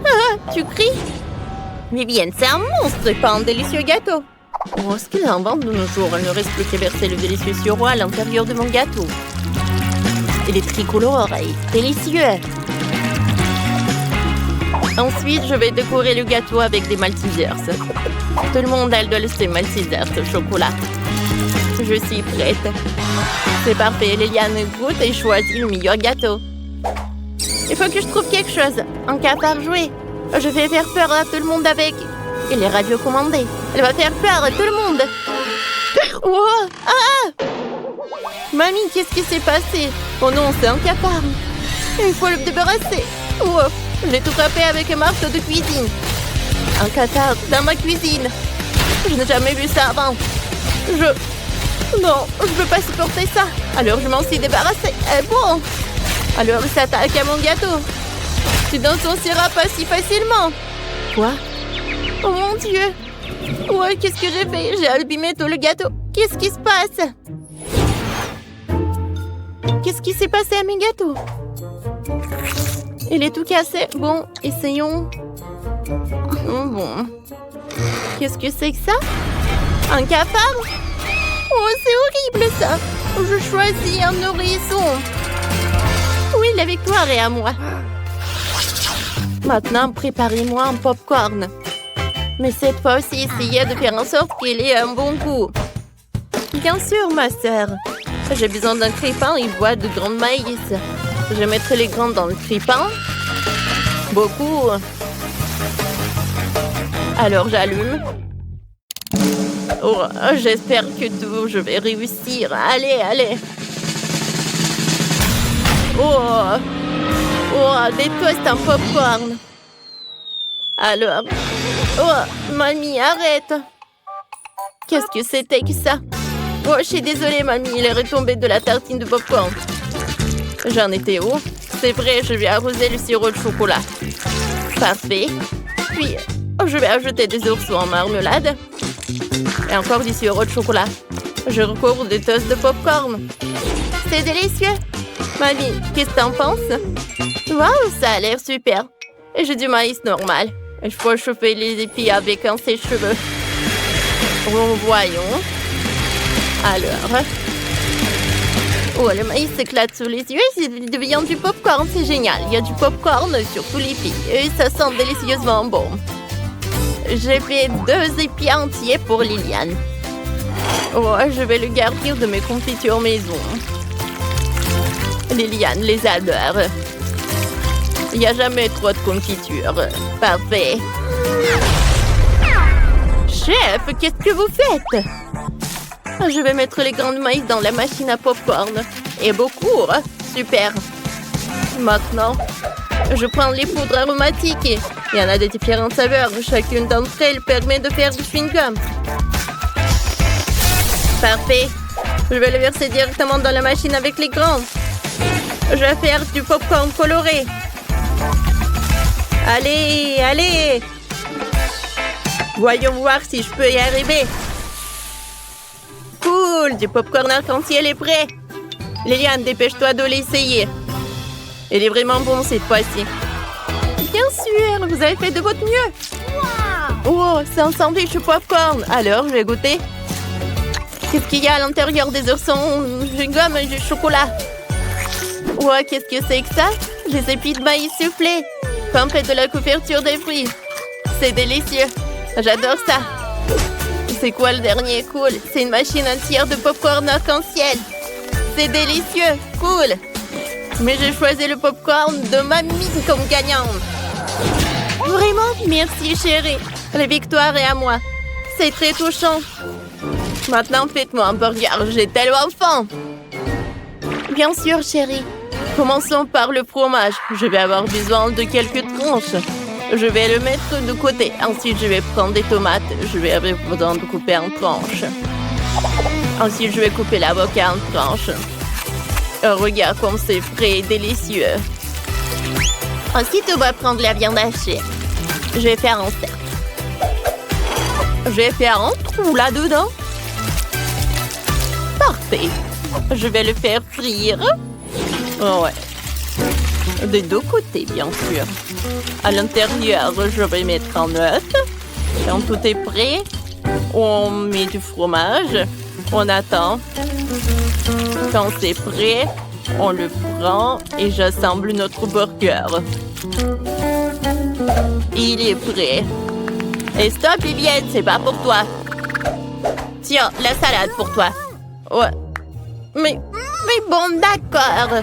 Ah, tu cries? Vivienne, c'est un monstre, pas un délicieux gâteau. Oh, ce qu'il invente de nos jours. Il ne reste plus qu'à verser le délicieux sirop à l'intérieur de mon gâteau. Il est tricolore et délicieux. Ensuite, je vais décorer le gâteau avec des Maltesers. Tout le monde a le ces Maltesers au chocolat. Je suis prête. C'est parfait. Liliane goûte et choisit le meilleur gâteau. Il faut que je trouve quelque chose. Un cafard joué. Je vais faire peur à tout le monde avec... Il est radiocommandé. Elle va faire peur à tout le monde. Oh, ah! Mamie, qu'est-ce qui s'est passé? Oh non, c'est un cafard. Il faut le débarrasser. Oh, j'ai tout frappé avec un marteau de cuisine. Un cafard dans ma cuisine. Je n'ai jamais vu ça avant. Non, je ne peux pas supporter ça. Alors je m'en suis débarrassée. Bon. Alors il s'attaque à mon gâteau. Tu n'en sortiras pas si facilement. Quoi? Oh mon Dieu. Ouais, qu'est-ce que j'ai fait? J'ai abîmé tout le gâteau. Qu'est-ce qui se passe? Qu'est-ce qui s'est passé à mes gâteaux? Il est tout cassé. Bon, essayons. Bon. Qu'est-ce que c'est que ça? Un cafard? Oh, c'est horrible ça. Je choisis un nourrisson. Oui, la victoire est à moi. Maintenant, préparez-moi un popcorn. Mais cette fois aussi, essayez de faire en sorte qu'il ait un bon goût. Bien sûr, ma sœur. J'ai besoin d'un crépin et une boîte de grains de maïs. Je mettrai les grains dans le crépin. Beaucoup. Alors, j'allume. Oh, j'espère que je vais réussir. Allez, allez. Oh, des toasts en popcorn. Alors, oh, mamie, arrête. Qu'est-ce que c'était que ça? Oh, je suis désolée, mamie, il est retombé de la tartine de popcorn. J'en étais où? C'est vrai, je vais arroser le sirop de chocolat. Parfait. Puis, je vais ajouter des oursons en marmelade. Et encore du sirop de chocolat. Je recouvre des toasts de popcorn. C'est délicieux. Mamie, qu'est-ce que t'en penses? Waouh, ça a l'air super. Et j'ai du maïs normal. Il faut chauffer les épis avec un sèche-cheveux. Voyons. Alors. Oh, le maïs s'éclate sous les yeux et il devient du popcorn. C'est génial. Il y a du popcorn sur tous les épis. Et ça sent délicieusement bon. J'ai fait 2 épis entiers pour Liliane. Oh, je vais le garnir de mes confitures maison. Liliane les adore. Il n'y a jamais trop de confiture. Parfait. Chef, qu'est-ce que vous faites? Je vais mettre les grains de maïs dans la machine à popcorn. Et beaucoup, hein? Super. Maintenant, je prends les poudres aromatiques. Il y en a de différentes saveurs. Chacune d'entre elles permet de faire du chewing-gum. Parfait. Je vais le verser directement dans la machine avec les grains. Je vais faire du popcorn coloré. Allez, allez! Voyons voir si je peux y arriver. Cool! Du popcorn arc-en-ciel est prêt. Liliane, dépêche-toi de l'essayer. Il est vraiment bon cette fois-ci. Bien sûr, vous avez fait de votre mieux. Oh, c'est un sandwich au popcorn. Alors, je vais goûter. Qu'est-ce qu'il y a à l'intérieur des oursons? Du gomme et du chocolat. Ouais, qu'est-ce que c'est que ça? Des épis de maïs soufflés. Pampé de la couverture des fruits. C'est délicieux. J'adore ça. C'est quoi le dernier? Cool. C'est une machine entière de popcorn arc-en-ciel. C'est délicieux. Cool. Mais j'ai choisi le popcorn de mamie comme gagnante. Vraiment? Merci, chérie. La victoire est à moi. C'est très touchant. Maintenant, faites-moi un burger. J'ai tellement faim. Bien sûr, chérie. Commençons par le fromage. Je vais avoir besoin de quelques tranches. Je vais le mettre de côté. Ensuite, je vais prendre des tomates. Je vais avoir besoin de couper en tranches. Ensuite, je vais couper l'avocat en tranches. Oh, regarde comme c'est frais et délicieux. Ensuite, on va prendre la viande hachée. Je vais faire un cercle. Je vais faire un trou là-dedans. Parfait. Je vais le faire frire. Oh ouais. Des deux côtés, bien sûr. À l'intérieur, je vais mettre un œuf. Quand tout est prêt, on met du fromage. On attend. Quand c'est prêt, on le prend et j'assemble notre burger. Il est prêt. Et stop, Vivienne, c'est pas pour toi. Tiens, la salade pour toi. Ouais. Mais bon, d'accord.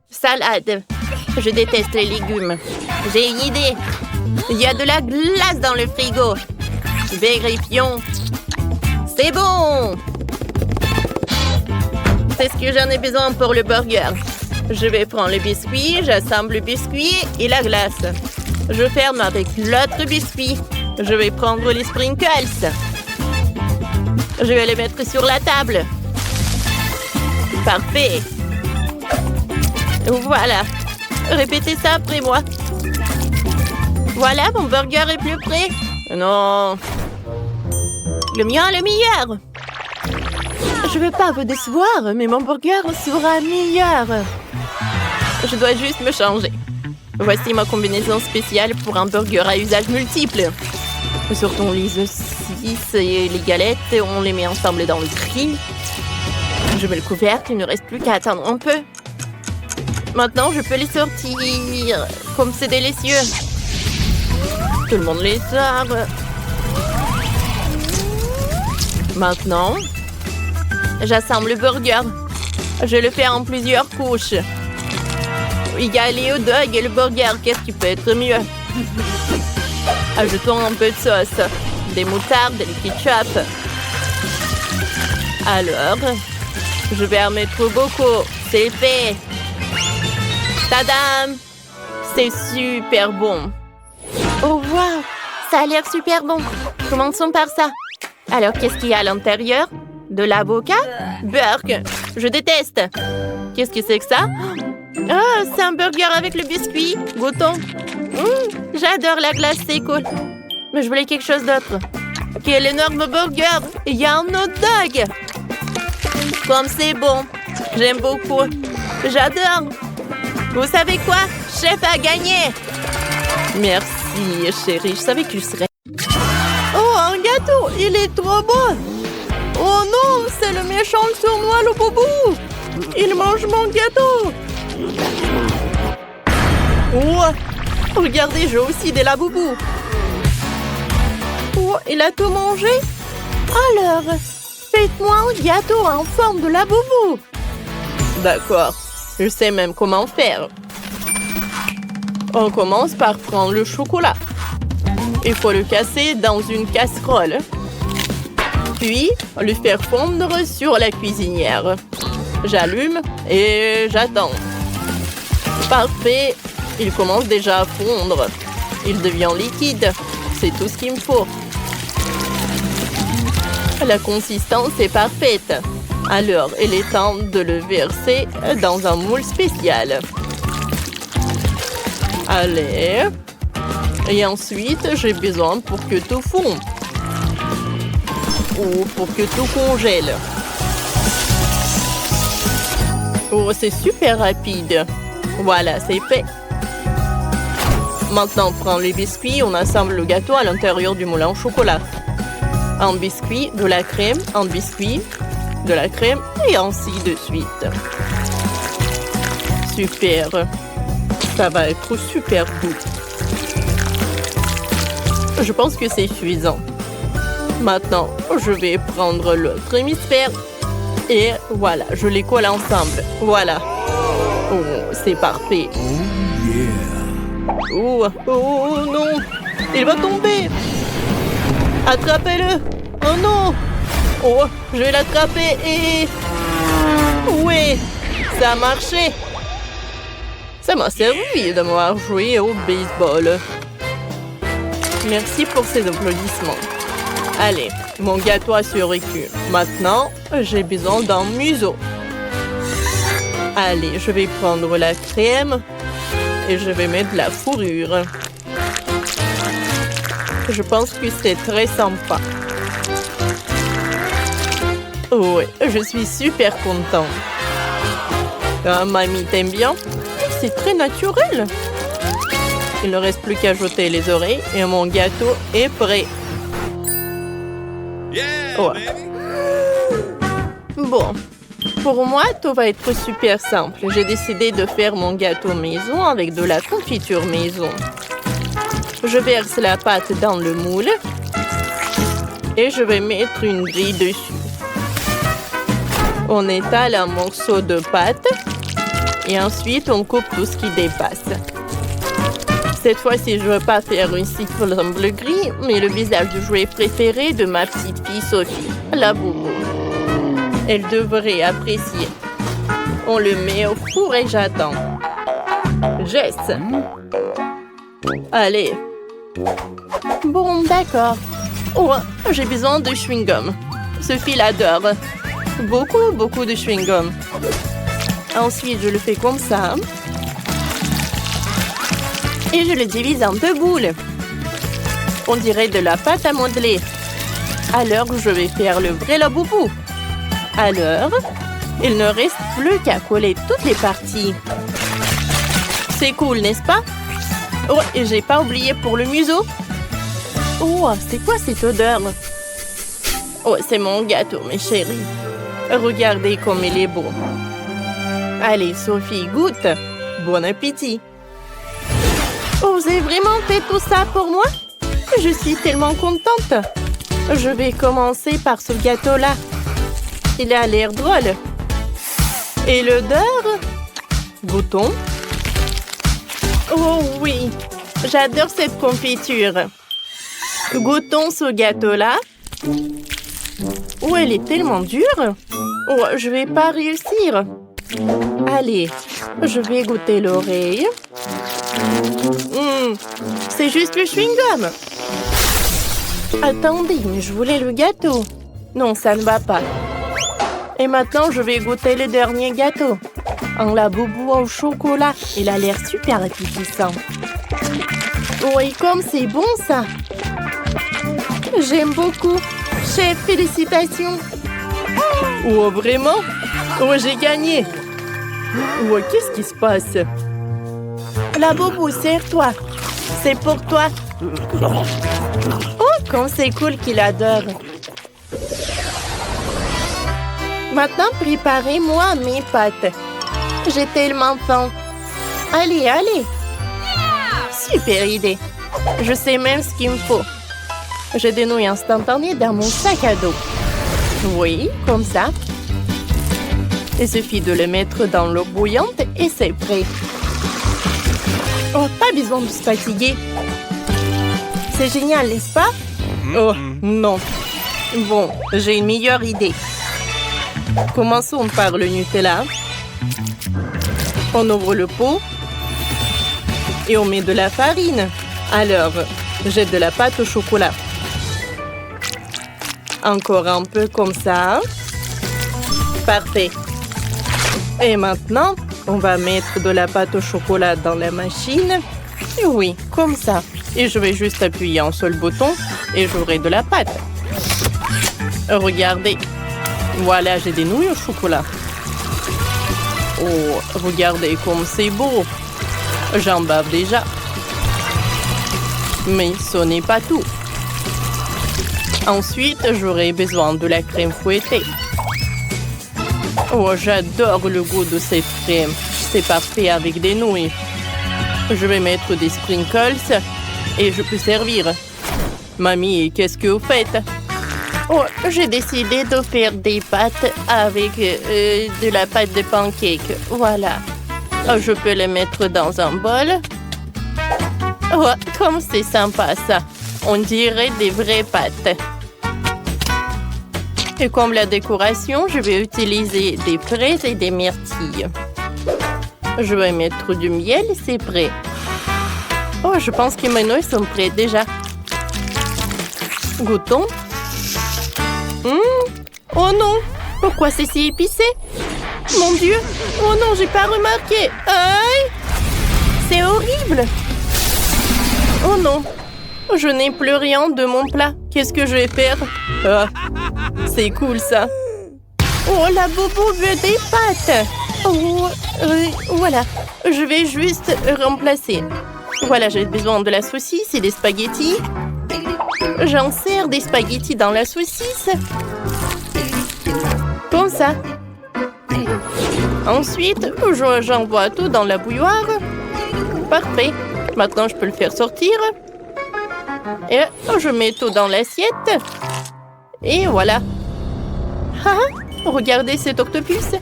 Salade. Je déteste les légumes. J'ai une idée. Il y a de la glace dans le frigo. Vérifions. C'est bon. C'est ce que j'en ai besoin pour le burger. Je vais prendre le biscuit, j'assemble le biscuit et la glace. Je ferme avec l'autre biscuit. Je vais prendre les sprinkles. Je vais les mettre sur la table. Parfait. Voilà. Répétez ça après moi. Voilà, mon burger est plus prêt. Non. Le mien est le meilleur. Je ne veux pas vous décevoir, mais mon burger sera meilleur. Je dois juste me changer. Voici ma combinaison spéciale pour un burger à usage multiple. Sortons les saucisses et les galettes, on les met ensemble dans le grill. Je mets le couvercle, il ne reste plus qu'à attendre un peu. Maintenant, je peux les sortir. Comme c'est délicieux. Tout le monde les sort. Maintenant, j'assemble le burger. Je le fais en plusieurs couches. Il y a les hot dogs et le burger. Qu'est-ce qui peut être mieux? Ajoutons un peu de sauce. Des moutardes, des ketchup. Alors, je vais en mettre beaucoup. C'est fait. Tadam! C'est super bon. Oh, wow! Ça a l'air super bon. Commençons par ça. Alors, qu'est-ce qu'il y a à l'intérieur? De l'avocat? Burk! Je déteste. Qu'est-ce que c'est que ça? Oh, c'est un burger avec le biscuit. Goûtons. J'adore la glace, c'est cool. Mais je voulais quelque chose d'autre. Quel énorme burger! Il y a un hot dog! Comme c'est bon! J'aime beaucoup! J'adore! Vous savez quoi? Chef a gagné! Merci, chérie. Je savais que tu serais... Oh, un gâteau! Il est trop beau! Oh non! C'est le méchant sournois, le boubou! Il mange mon gâteau! Oh! Regardez, j'ai aussi des laboubous! Oh, il a tout mangé? Alors, faites-moi un gâteau en forme de laboubou! D'accord. Je sais même comment faire. On commence par prendre le chocolat. Il faut le casser dans une casserole. Puis, le faire fondre sur la cuisinière. J'allume et j'attends. Parfait. Il commence déjà à fondre. Il devient liquide. C'est tout ce qu'il me faut. La consistance est parfaite. Alors, il est temps de le verser dans un moule spécial. Allez. Et ensuite, j'ai besoin pour que tout fonde. Ou pour que tout congèle. Oh, c'est super rapide. Voilà, c'est fait. Maintenant, on prend les biscuits, on assemble le gâteau à l'intérieur du moulin au chocolat. Un biscuit, de la crème, un biscuit, de la crème et ainsi de suite. Super. Ça va être super cool. Je pense que c'est suffisant. Maintenant, je vais prendre l'autre hémisphère et voilà, je les colle ensemble. Voilà. Oh, c'est parfait. Oh, oh non, il va tomber. Attrapez-le. Oh non. Oh, je vais l'attraper et... Oui, ça a marché. Ça m'a servi de m'avoir joué au baseball. Merci pour ces applaudissements. Allez, mon gâteau a survécu. Maintenant, j'ai besoin d'un museau. Allez, je vais prendre la crème et je vais mettre de la fourrure. Je pense que c'est très sympa. Oui, je suis super content. Ah, mamie, t'aimes bien? C'est très naturel. Il ne reste plus qu'à jeter les oreilles et mon gâteau est prêt. Ouais. Bon, pour moi, tout va être super simple. J'ai décidé de faire mon gâteau maison avec de la confiture maison. Je verse la pâte dans le moule et je vais mettre une grille dessus. On étale un morceau de pâte et ensuite on coupe tout ce qui dépasse. Cette fois-ci, je ne veux pas faire une simple grille, mais le visage de jouet préféré de ma petite fille Sophie, la boubou. Elle devrait apprécier. On le met au four et j'attends. Jess. Allez. Bon, d'accord. Oh, j'ai besoin de chewing-gum. Sophie l'adore. Beaucoup de chewing-gum. Ensuite, je le fais comme ça. Et je le divise en 2 boules. On dirait de la pâte à modeler. Alors, je vais faire le vrai laboubou. Alors, il ne reste plus qu'à coller toutes les parties. C'est cool, n'est-ce pas? Oh, et j'ai pas oublié pour le museau. Oh, c'est quoi cette odeur? Oh, c'est mon gâteau, mes chéris. Regardez comme il est beau. Allez, Sophie, goûte. Bon appétit. Oh, vous avez vraiment fait tout ça pour moi? Je suis tellement contente. Je vais commencer par ce gâteau-là. Il a l'air drôle. Et l'odeur? Goûtons. Oh oui, j'adore cette confiture. Goûtons ce gâteau-là. Oh, elle est tellement dure. Oh, je vais pas réussir. Allez, je vais goûter l'oreille. C'est juste le chewing-gum. Attendez, mais je voulais le gâteau. Non, ça ne va pas. Et maintenant, je vais goûter le dernier gâteau. Un laboubou au chocolat. Il a l'air super appétissant. Oh, et comme c'est bon, ça. J'aime beaucoup. Chef, félicitations. Oh, vraiment? Oh, j'ai gagné. Oh, qu'est-ce qui se passe? La Boubou, serre-toi. C'est pour toi. Oh, comme c'est cool qu'il adore. Maintenant, préparez-moi mes pâtes. J'ai tellement faim. Allez, allez. Super idée. Je sais même ce qu'il me faut. J'ai des nouilles instantanées dans mon sac à dos. Oui, comme ça. Il suffit de les mettre dans l'eau bouillante et c'est prêt. Oh, pas besoin de se fatiguer. C'est génial, n'est-ce pas? Oh, non. Bon, j'ai une meilleure idée. Commençons par le Nutella. On ouvre le pot. Et on met de la farine. Alors, j'ai de la pâte au chocolat. Encore un peu comme ça. Parfait. Et maintenant, on va mettre de la pâte au chocolat dans la machine. Et oui, comme ça. Et je vais juste appuyer un seul bouton et j'aurai de la pâte. Regardez. Voilà, j'ai des nouilles au chocolat. Oh, regardez comme c'est beau. J'en bave déjà. Mais ce n'est pas tout. Ensuite, j'aurai besoin de la crème fouettée. Oh, j'adore le goût de cette crème. C'est parfait avec des nouilles. Je vais mettre des sprinkles et je peux servir. Mamie, qu'est-ce que vous faites? Oh, j'ai décidé de faire des pâtes avec de la pâte de pancake. Voilà. Oh, je peux les mettre dans un bol. Oh, comme c'est sympa ça. On dirait des vraies pâtes. Et comme la décoration, je vais utiliser des fraises et des myrtilles. Je vais mettre du miel, c'est prêt. Oh, je pense que mes nouilles sont prêtes déjà. Goûtons. Oh non! Pourquoi c'est si épicé? Mon Dieu! Oh non, j'ai pas remarqué! Aïe! C'est horrible! Oh non! Je n'ai plus rien de mon plat. Qu'est-ce que je vais faire? Ah, c'est cool ça! Oh, la Boubou veut des pâtes! Oh, voilà. Je vais juste remplacer. Voilà, j'ai besoin de la saucisse et des spaghettis. J'insère des spaghettis dans la saucisse. Comme ça. Ensuite, j'envoie tout dans la bouilloire. Parfait. Maintenant, je peux le faire sortir. Et je mets tout dans l'assiette. Et voilà. Ah, regardez cet octopus.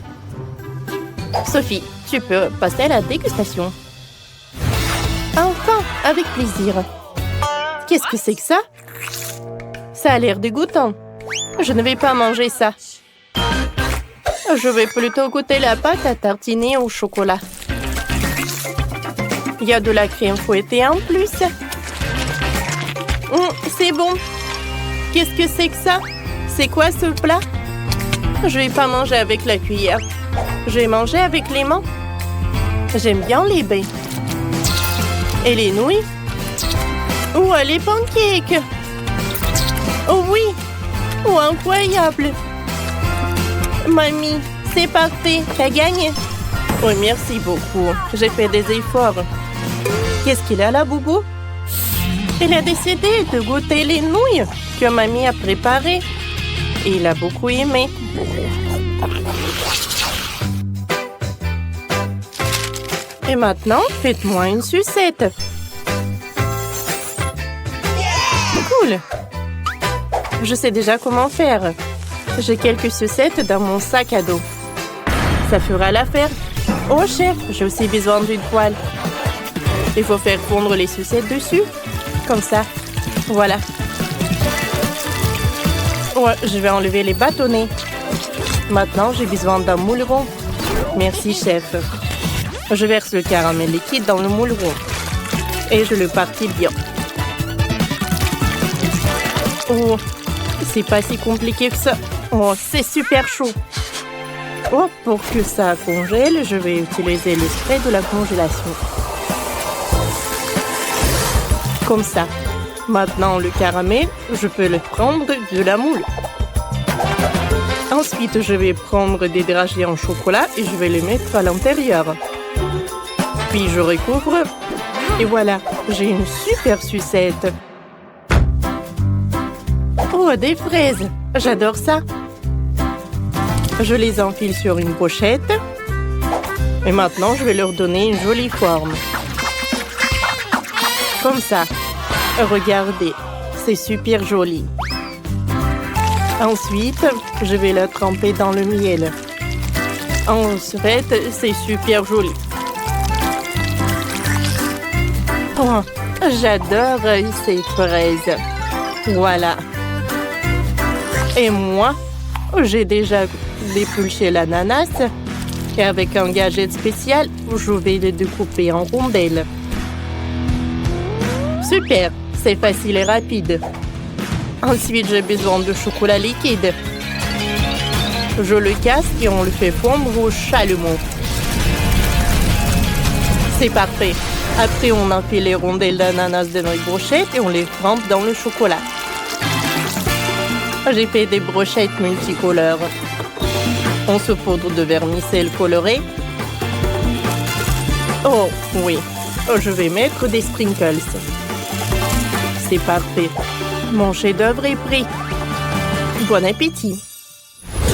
Sophie, tu peux passer à la dégustation. Enfin, avec plaisir. Qu'est-ce que c'est que ça? Ça a l'air dégoûtant. Je ne vais pas manger ça. Je vais plutôt goûter la pâte à tartiner au chocolat. Il y a de la crème fouettée en plus. C'est bon. Qu'est-ce que c'est que ça? C'est quoi ce plat? Je vais pas manger avec la cuillère. Je vais manger avec les mains. J'aime bien les baies. Et les nouilles? Oh, les pancakes! Oh oui! Oh, incroyable! Mamie, c'est parfait, t'as gagné! Oui, merci beaucoup. J'ai fait des efforts. Qu'est-ce qu'il a là, Boubou? Il a décidé de goûter les nouilles que Mamie a préparées. Et il a beaucoup aimé. Et maintenant, faites-moi une sucette. Cool! Je sais déjà comment faire. J'ai quelques sucettes dans mon sac à dos. Ça fera l'affaire. Oh, chef, j'ai aussi besoin d'une poêle. Il faut faire fondre les sucettes dessus. Comme ça. Voilà. Ouais, je vais enlever les bâtonnets. Maintenant, j'ai besoin d'un moule rond. Merci, chef. Je verse le caramel liquide dans le moule rond. Et je le partis bien. Oh, c'est pas si compliqué que ça. Oh, c'est super chaud. Oh, pour que ça congèle, je vais utiliser le spray de la congélation. Comme ça. Maintenant, le caramel, je peux le prendre de la moule. Ensuite, je vais prendre des dragées en chocolat et je vais les mettre à l'intérieur. Puis, je recouvre. Et voilà, j'ai une super sucette. Oh, des fraises! J'adore ça! Je les enfile sur une pochette. Et maintenant, je vais leur donner une jolie forme. Comme ça. Regardez, c'est super joli. Ensuite, je vais la tremper dans le miel. En fait, c'est super joli. Oh, j'adore ces fraises. Voilà. Et moi, j'ai déjà dépulché l'ananas. Et avec un gadget spécial, je vais le découper en rondelles. Super, c'est facile et rapide. Ensuite, j'ai besoin de chocolat liquide. Je le casse et on le fait fondre au chalumeau. C'est parfait. Après, on enfile les rondelles d'ananas de notre brochette et on les trempe dans le chocolat. J'ai fait des brochettes multicolores. On saupoudre de vermicelle colorée. Oh, oui. Je vais mettre des sprinkles. C'est parfait. Mon chef-d'œuvre est prêt. Bon appétit.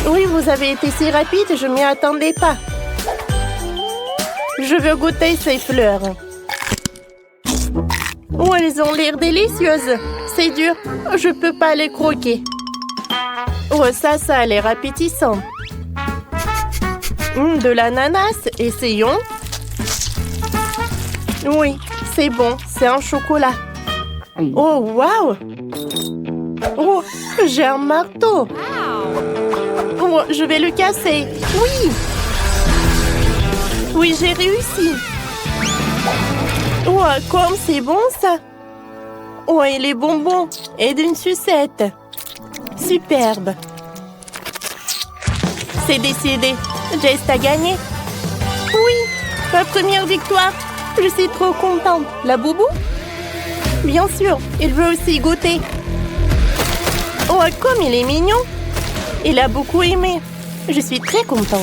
Oui, vous avez été si rapide, je m'y attendais pas. Je veux goûter ces fleurs. Oh, elles ont l'air délicieuses. C'est dur, je peux pas les croquer. Oh, ça a l'air appétissant. De l'ananas, essayons. Oui, c'est bon, c'est un chocolat. Oh, waouh! Oh, j'ai un marteau. Oh, je vais le casser. Oui! Oui, j'ai réussi. Oh, comme c'est bon ça! Oh, et les bonbons et d'une sucette. Superbe. C'est décidé. Jess a gagné. Oui, ma première victoire. Je suis trop contente. La boubou? Bien sûr, il veut aussi goûter. Oh, comme il est mignon. Il a beaucoup aimé. Je suis très contente.